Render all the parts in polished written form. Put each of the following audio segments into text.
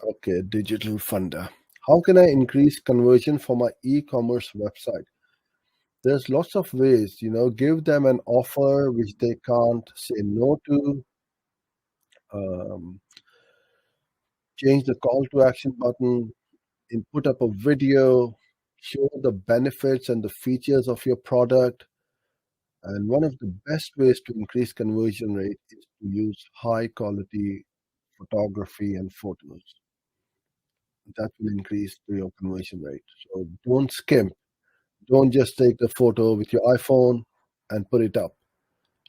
Okay, digital funder. How can I increase conversion for my e-commerce website? There's lots of ways, give them an offer which they can't say no to. Um, Change the call to action button, put up a video, show the benefits and the features of your product. And one of the best ways to increase conversion rate is to use high quality photography and photos. That will increase your conversion rate. So don't skimp. Don't just take the photo with your iPhone and put it up.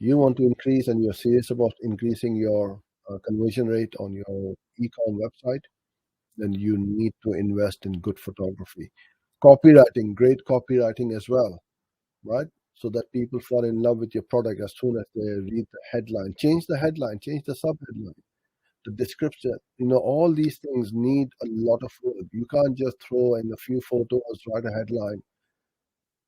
You want to increase and you're serious about increasing your conversion rate on your e-com website, then you need to invest in good photography. Copywriting, great copywriting as well, right? So that people fall in love with your product as soon as they read the headline. Change the headline, change the subheadline, the description. All these things need a lot of work. You can't just throw in a few photos, write a headline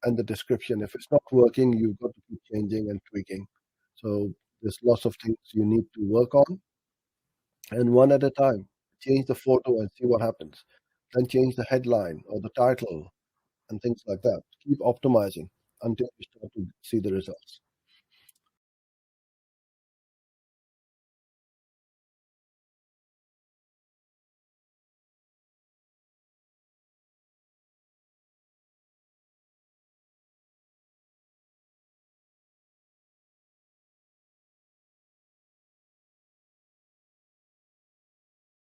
and the description. If it's not working, you've got to keep changing and tweaking. So there's lots of things you need to work on, and one at a time. Change the photo and see what happens. Then change the headline or the title and things like that. Keep optimizing until you start to see the results.